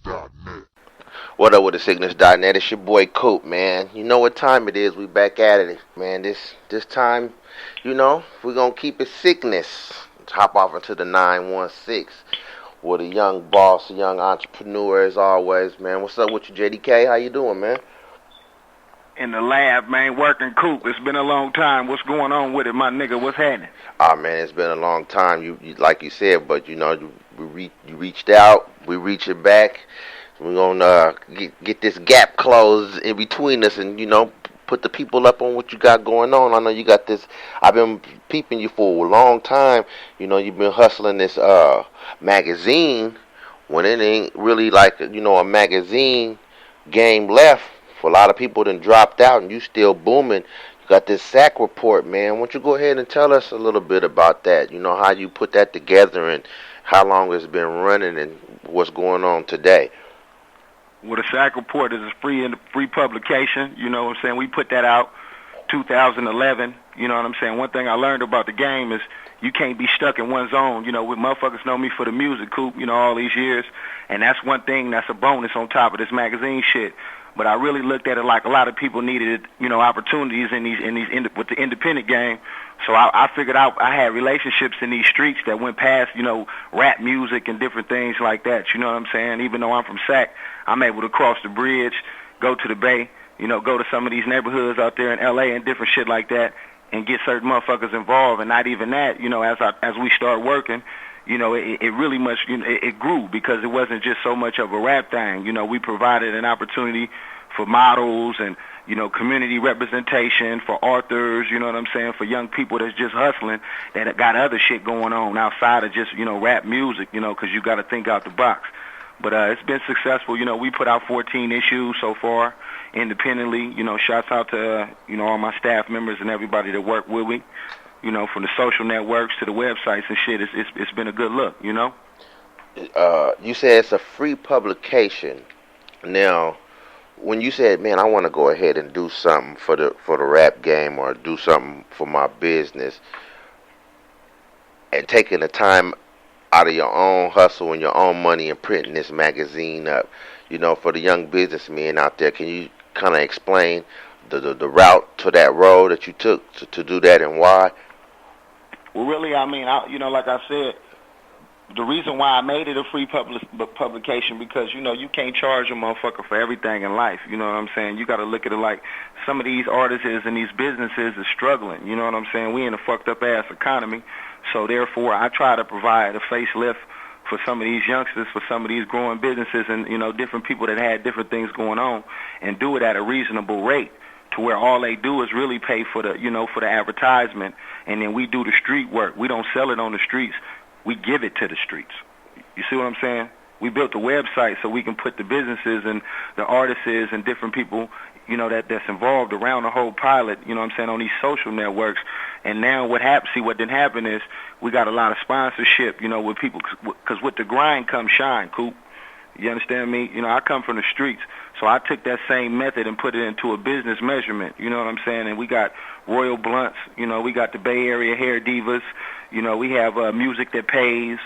Siccness.net. What up with the Siccness.net? It's your boy Coop, man. You know what time it is. We back at it, man. This time, we're going to keep it sickness. Let's hop off into the 916 with a young boss, a young entrepreneur as always, man. What's up with you, JDK? How you doing, man? In the lab, man, working Coop. It's been a long time. What's going on with it, my nigga? What's happening? Oh, man, it's been a long time, you like you said, but, you reached out. We reaching back. We're going to get this gap closed in between us and, put the people up on what you got going on. I know you got this. I've been peeping you for a long time. You've been hustling this magazine when it ain't really like, a magazine game left. For a lot of people that dropped out and you still booming. You got this Sac Report, man. Why don't you go ahead and tell us a little bit about that? How you put that together and how long it's been running and what's going on today. Well, the Sac Report is a free publication. You know what I'm saying? We put that out 2011. You know what I'm saying? One thing I learned about the game is you can't be stuck in one zone. With motherfuckers know me for the music, Coop, all these years. And that's one thing that's a bonus on top of this magazine shit. But I really looked at it like a lot of people needed, opportunities with the independent game. So I figured out I had relationships in these streets that went past, rap music and different things like that. You know what I'm saying? Even though I'm from Sac, I'm able to cross the bridge, go to the Bay, go to some of these neighborhoods out there in L.A. and different shit like that, and get certain motherfuckers involved. And not even that, as we start working. It really much, it grew because it wasn't just so much of a rap thing. We provided an opportunity for models and, community representation for authors, for young people that's just hustling that got other shit going on outside of just, rap music, because you got to think out the box. But it's been successful. We put out 14 issues so far independently. Shouts out to, all my staff members and everybody that work with me. From the social networks to the websites and shit, it's been a good look, You said it's a free publication. Now, when you said, man, I want to go ahead and do something for the rap game or do something for my business, and taking the time out of your own hustle and your own money and printing this magazine up, for the young businessmen out there, can you kind of explain the route to that road that you took to do that and why? Well, really, like I said, the reason why I made it a free publication because, you can't charge a motherfucker for everything in life. You know what I'm saying? You got to look at it like some of these artists and these businesses are struggling. You know what I'm saying? We in a fucked up ass economy. So therefore, I try to provide a facelift for some of these youngsters, for some of these growing businesses and, different people that had different things going on and do it at a reasonable rate. To where all they do is really pay for the, for the advertisement, and then we do the street work. We don't sell it on the streets. We give it to the streets. You see what I'm saying? We built the website so we can put the businesses and the artists and different people, that's involved around the whole pilot, on these social networks. And now what didn't happen is we got a lot of sponsorship, with people, because with the grind comes shine, Coop. You understand me? I come from the streets. So I took that same method and put it into a business measurement, you know what I'm saying? And we got Royal Blunts, we got the Bay Area hair divas, we have music that pays.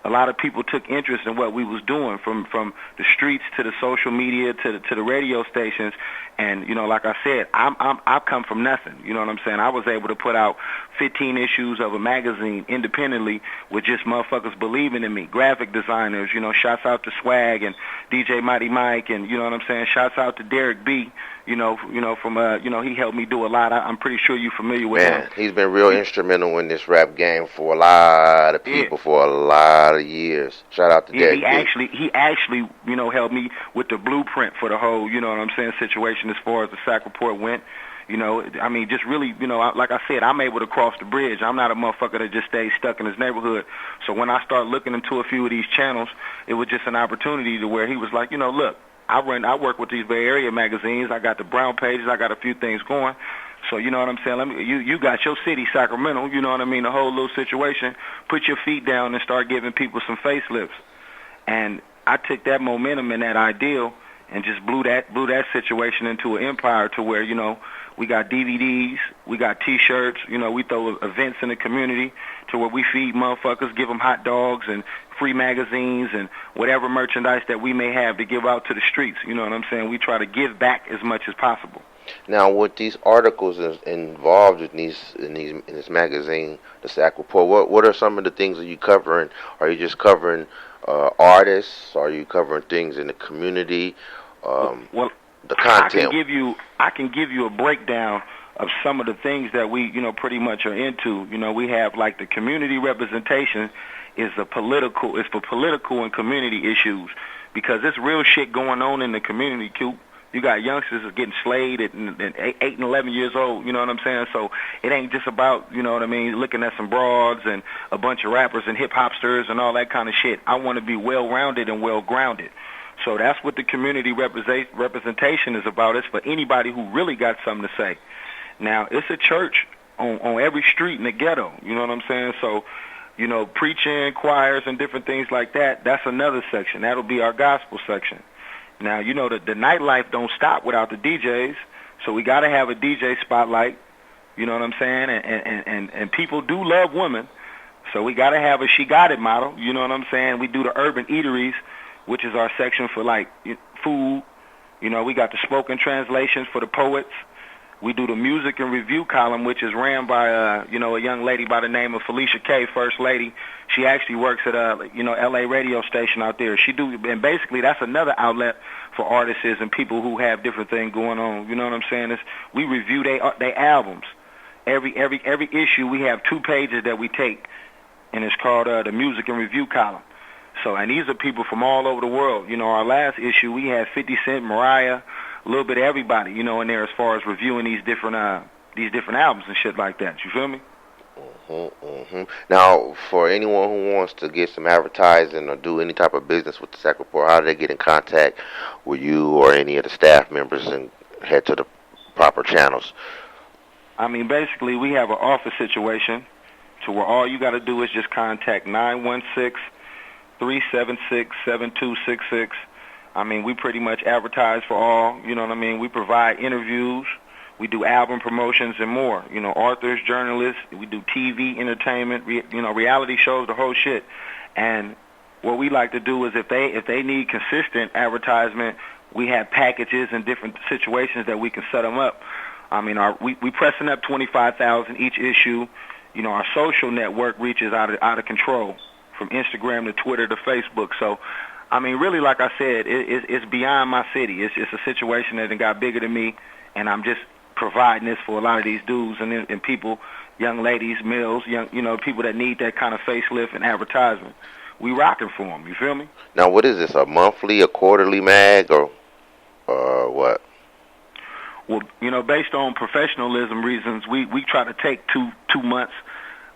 A lot of people took interest in what we was doing from the streets to the social media to the radio stations. And, like I said, I come from nothing. You know what I'm saying? I was able to put out 15 issues of a magazine independently with just motherfuckers believing in me. Graphic designers, shouts out to Swag and DJ Mighty Mike and, you know what I'm saying? Shouts out to Derek B. He helped me do a lot. I'm pretty sure you're familiar with him. Man, he's been real instrumental in this rap game for a lot of people for a lot of years. Shout out to Derek B. He actually, helped me with the blueprint for the whole, situation as far as the Sac Report went. Just really, like I said, I'm able to cross the bridge. I'm not a motherfucker that just stays stuck in his neighborhood. So when I start looking into a few of these channels, it was just an opportunity to where he was like, look, I work with these Bay Area magazines. I got the brown pages. I got a few things going. So you know what I'm saying? You got your city, Sacramento. You know what I mean? The whole little situation. Put your feet down and start giving people some facelifts. And I took that momentum and that ideal and just blew that situation into an empire to where We got DVDs. We got T-shirts. You know, we throw events in the community to where we feed motherfuckers, give them hot dogs and free magazines and whatever merchandise that we may have to give out to the streets. You know what I'm saying? We try to give back as much as possible. Now, with these articles involved in this magazine, the Sac Report, what are some of the things that you covering? Are you just covering artists? Are you covering things in the community? Well, the content. I can give you a breakdown of some of the things that we, you know, pretty much are into. You know, we have like the community representation is for political and community issues, because there's real shit going on in the community, Q. You got youngsters getting slayed at 8 and 11 years old, you know what I'm saying? So it ain't just about, you know what I mean, looking at some broads and a bunch of rappers and hip-hopsters and all that kind of shit. I want to be well-rounded and well-grounded. So that's what the community representation is about. It's for anybody who really got something to say. Now, it's a church on every street in the ghetto, you know what I'm saying? So, you know, preaching, choirs, and different things like that, that's another section. That'll be our gospel section. Now, you know, the nightlife don't stop without the DJs, so we got to have a DJ spotlight, you know what I'm saying? And people do love women, so we got to have a She Got It model, you know what I'm saying? We do the urban eateries, which is our section for, like, food. You know, we got the spoken translations for the poets. We do the music and review column, which is ran by, you know, a young lady by the name of Felicia K, First Lady. She actually works at a, you know, LA radio station out there. And basically that's another outlet for artists and people who have different things going on. You know what I'm saying? We review their albums. Every issue we have 2 pages that we take, and it's called the music and review column. So, and these are people from all over the world. You know, our last issue we had 50 Cent, Mariah, a little bit of everybody, you know, in there as far as reviewing these different albums and shit like that. You feel me? Now, for anyone who wants to get some advertising or do any type of business with the Sac Report, how do they get in contact with you or any of the staff members and head to the proper channels? I mean, basically, we have an office situation to where all you got to do is just contact 916-376-7266. I mean, we pretty much advertise for all, you know what I mean? We provide interviews, we do album promotions and more. You know, authors, journalists, we do TV, entertainment, you know, reality shows, the whole shit. And what we like to do is if they need consistent advertisement, we have packages and different situations that we can set them up. I mean, we pressing up 25,000 each issue. You know, our social network reaches out of control, from Instagram to Twitter to Facebook. So, I mean, really, like I said, it's beyond my city. It's a situation that got bigger than me, and I'm just providing this for a lot of these dudes and people, young ladies, males, young, you know, people that need that kind of facelift and advertisement. We rocking for them. You feel me? Now, what is this? A monthly, a quarterly mag, or what? Well, you know, based on professionalism reasons, we try to take two months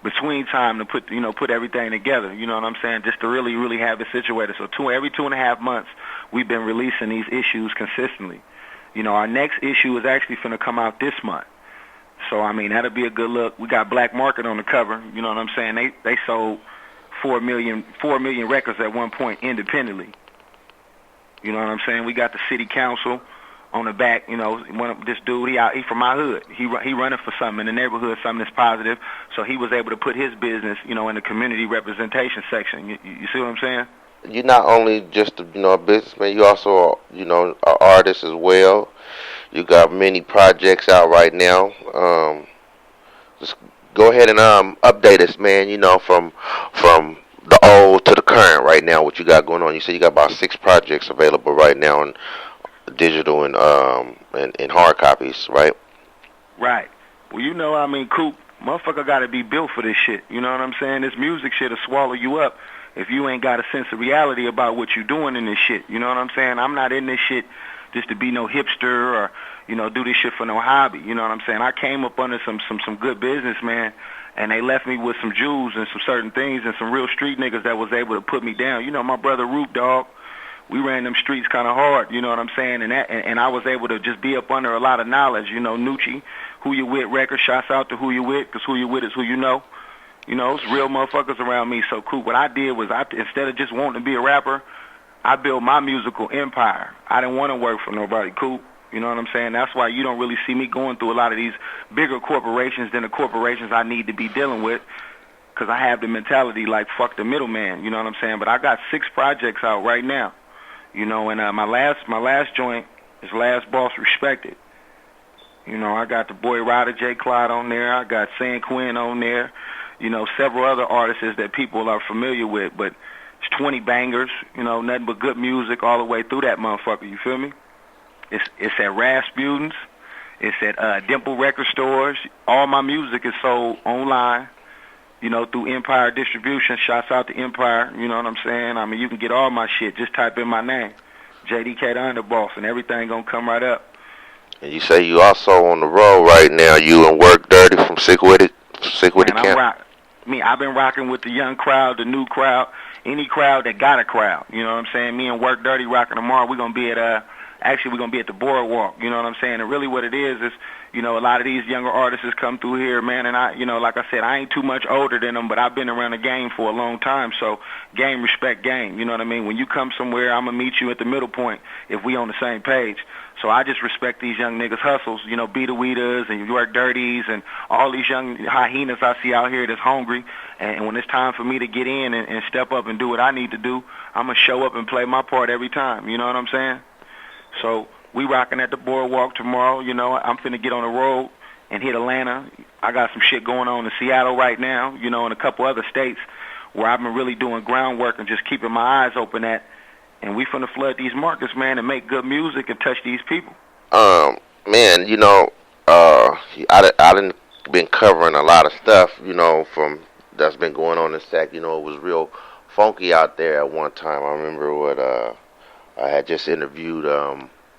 between time to put everything together, you know what I'm saying, just to really have it situated. So every 2.5 months, we've been releasing these issues consistently. You know, our next issue is actually going to come out this month. So, I mean, that'll be a good look. We got Black Market on the cover, you know what I'm saying. They sold 4 million records at one point independently. You know what I'm saying. We got the city council on the back, you know, this dude, he from my hood. He running for something in the neighborhood, something that's positive. So he was able to put his business, you know, in the community representation section. You see what I'm saying? You're not only just a businessman, you also an artist as well. You got many projects out right now. Just go ahead and update us, man. You know, from the old to the current right now, what you got going on. You said you got about 6 projects available right now in digital and hard copies, right? Right. Well, you know, I mean, Coop, motherfucker got to be built for this shit. You know what I'm saying? This music shit will swallow you up if you ain't got a sense of reality about what you're doing in this shit. You know what I'm saying? I'm not in this shit just to be no hipster or, you know, do this shit for no hobby. You know what I'm saying? I came up under some good business, man, and they left me with some jewels and some certain things and some real street niggas that was able to put me down. You know, my brother Root Dog, we ran them streets kind of hard, you know what I'm saying? And I was able to just be up under a lot of knowledge, you know, Nucci, Who You With record, shouts out to Who You With, because who you with is who you know. You know, it's real motherfuckers around me. So, cool, what I did was instead of just wanting to be a rapper, I built my musical empire. I didn't want to work for nobody, cool. You know what I'm saying? That's why you don't really see me going through a lot of these bigger corporations than the corporations I need to be dealing with, because I have the mentality like, fuck the middleman. You know what I'm saying? But I got 6 projects out right now. You know, and my last joint is Last Boss Respected. You know, I got the boy Ryder J. Clyde on there. I got San Quinn on there. You know, several other artists that people are familiar with. But it's 20 bangers, you know, nothing but good music all the way through that motherfucker. You feel me? It's at Rasputin's. It's at Dimple record stores. All my music is sold online, you know, through Empire Distribution. Shouts out to Empire, you know what I'm saying? I mean, you can get all my shit. Just type in my name, JDK the UndaBoss, and everything gonna come right up. And you say you also on the road right now. You and Work Dirty from Sick With It Camp. I've been rocking with the young crowd, the new crowd, any crowd that got a crowd. You know what I'm saying? Me and Work Dirty rocking tomorrow. We're gonna be at Actually, we're going to be at the Boardwalk, you know what I'm saying? And really what it is, you know, a lot of these younger artists come through here, man, and I, you know, like I said, I ain't too much older than them, but I've been around the game for a long time, so game, respect game, you know what I mean? When you come somewhere, I'm going to meet you at the middle point if we on the same page. So I just respect these young niggas' hustles, you know, Beat the Weeders and Work Dirties and all these young hyenas I see out here that's hungry. And when it's time for me to get in and step up and do what I need to do, I'm going to show up and play my part every time, you know what I'm saying? So we rocking at the Boardwalk tomorrow. You know, I'm finna get on the road and hit Atlanta. I got some shit going on in Seattle right now, you know, and a couple other states where I've been really doing groundwork and just keeping my eyes open at. And we finna flood these markets, man, and make good music and touch these people. Man, you know, I done been covering a lot of stuff, you know, from that's been going on in Sac. You know, it was real funky out there at one time. I remember what I had just interviewed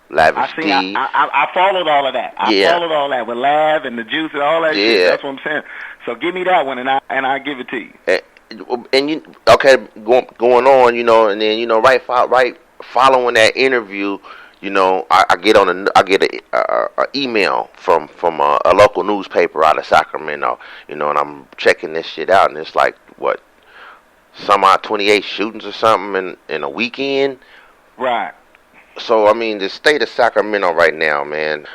Lavish D. I followed all of that. I followed all that with Lav and the Juice and all that shit. That's what I'm saying. So give me that one, and I give it to you. And you going on, you know, and then, you know, right following that interview, you know, I get a email from a local newspaper out of Sacramento, you know, and I'm checking this shit out, and it's like what, some odd 28 shootings or something in a weekend. Right. So, I mean, the state of Sacramento right now, man.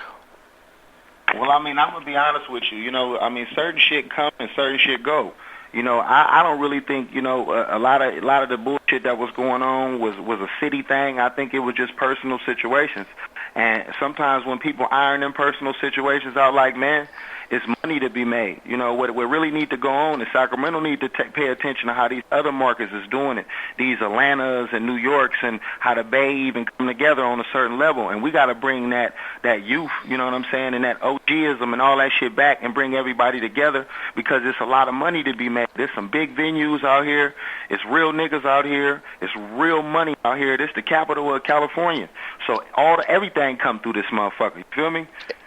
Well, I mean, I'm going to be honest with you. You know, I mean, certain shit come and certain shit go. You know, I don't really think, you know, a lot of the bullshit that was going on was a city thing. I think it was just personal situations. And sometimes when people iron them personal situations out, like, man, it's money to be made. You know, what really need to go on is Sacramento need to pay attention to how these other markets is doing it. These Atlantas and New Yorks, and how the Bay even come together on a certain level. And we got to bring that youth, you know what I'm saying, and that OGism and all that shit back and bring everybody together, because it's a lot of money to be made. There's some big venues out here. It's real niggas out here. It's real money out here. This the capital of California. So everything come through this motherfucker. You feel me?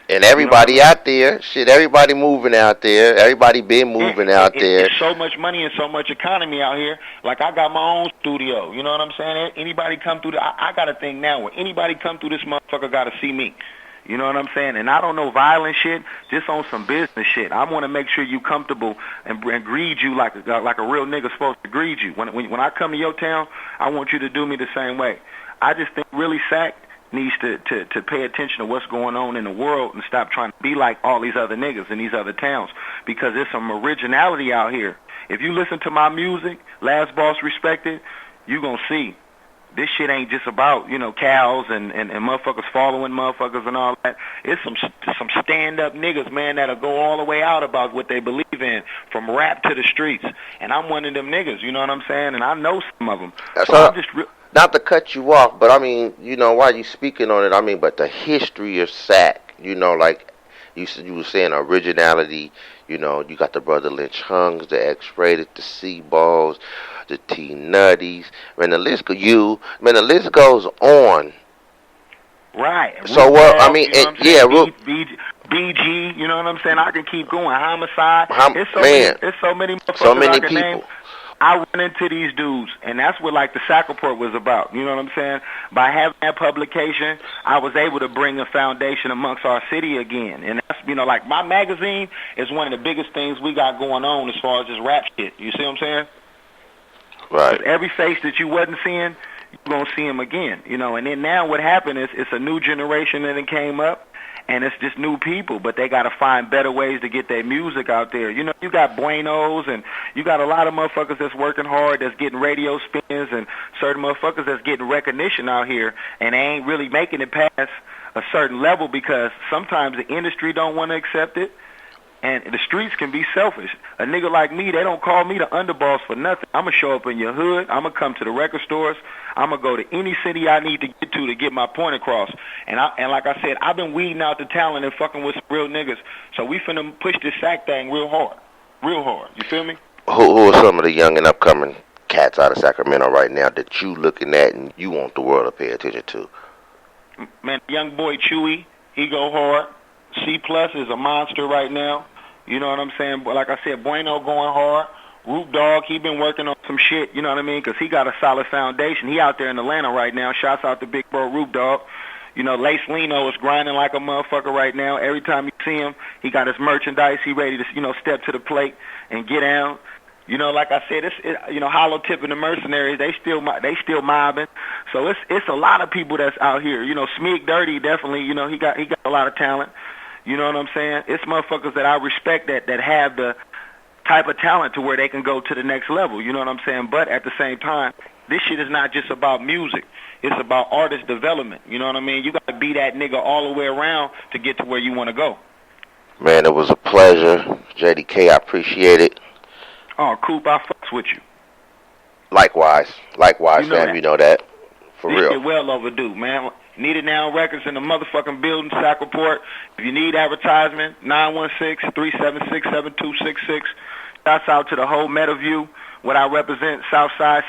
And everybody out there, shit, everybody moving out there. Everybody been moving out there. There's so much money and so much economy out here. Like, I got my own studio. You know what I'm saying? Anybody come through, I got a thing now where anybody come through this motherfucker got to see me. You know what I'm saying? And I don't know violent shit, just on some business shit. I want to make sure you comfortable and greet you like a real nigga supposed to greet you. When I come to your town, I want you to do me the same way. I just think really Sac needs to pay attention to what's going on in the world and stop trying to be like all these other niggas in these other towns, because there's some originality out here. If you listen to my music, Last Boss Respected, you gonna see this shit ain't just about, you know, cows and motherfuckers following motherfuckers and all that. It's some stand-up niggas, man, that'll go all the way out about what they believe in, from rap to the streets. And I'm one of them niggas, you know what I'm saying? And I know some of them. So I'm just not to cut you off, but I mean, you know, while you speaking on it, I mean, but the history of Sac, you know, like you were saying, originality, you know, you got the Brother Lynch Hungs, the X-Rated, the C-Balls, the T-Nutties, the list goes on. Right. So, well, I mean, BG, you know what I'm saying? I can keep going. Homicide. There's so many motherfuckers so many I can name. I run into these dudes, and that's what, like, the Sac Report was about. You know what I'm saying? By having that publication, I was able to bring a foundation amongst our city again. And that's, you know, like, my magazine is one of the biggest things we got going on as far as this rap shit. You see what I'm saying? Right. But every face that you wasn't seeing, gonna see him again, you know. And then now what happened is it's a new generation that came up, and it's just new people, but they gotta find better ways to get their music out there. You know, you got Buenos, and you got a lot of motherfuckers that's working hard, that's getting radio spins, and certain motherfuckers that's getting recognition out here, and they ain't really making it past a certain level because sometimes the industry don't want to accept it. And the streets can be selfish. A nigga like me, they don't call me the UndaBoss for nothing. I'm going to show up in your hood. I'm going to come to the record stores. I'm going to go to any city I need to get my point across. And like I said, I've been weeding out the talent and fucking with some real niggas. So we finna push this Sac thing real hard. Real hard. You feel me? Who are some of the young and upcoming cats out of Sacramento right now that you looking at and you want the world to pay attention to? Man, young boy Chewy, he go hard. C+ is a monster right now. You know what I'm saying? But like I said, Bueno going hard. Root Dog, he been working on some shit, you know what I mean? Because he got a solid foundation. He out there in Atlanta right now. Shouts out to big bro Root Dog. You know, Lace Lino is grinding like a motherfucker right now. Every time you see him, he got his merchandise. He ready to, you know, step to the plate and get down. You know, like I said, you know, Hollow Tip and the Mercenaries, they still mobbing. So it's a lot of people that's out here. You know, Smeek Dirty definitely, you know, he got a lot of talent. You know what I'm saying? It's motherfuckers that I respect that have the type of talent to where they can go to the next level. You know what I'm saying? But at the same time, this shit is not just about music. It's about artist development. You know what I mean? You got to be that nigga all the way around to get to where you want to go. Man, it was a pleasure. JDK, I appreciate it. Oh, Coop, I fucks with you. Likewise, you know fam, you know that. For this real. Shit well overdue, man. Needed Now Records in the motherfucking building, Sac Report. If you need advertisement, 916-376-7266. Shouts out to the whole Metaview, what I represent, Southside.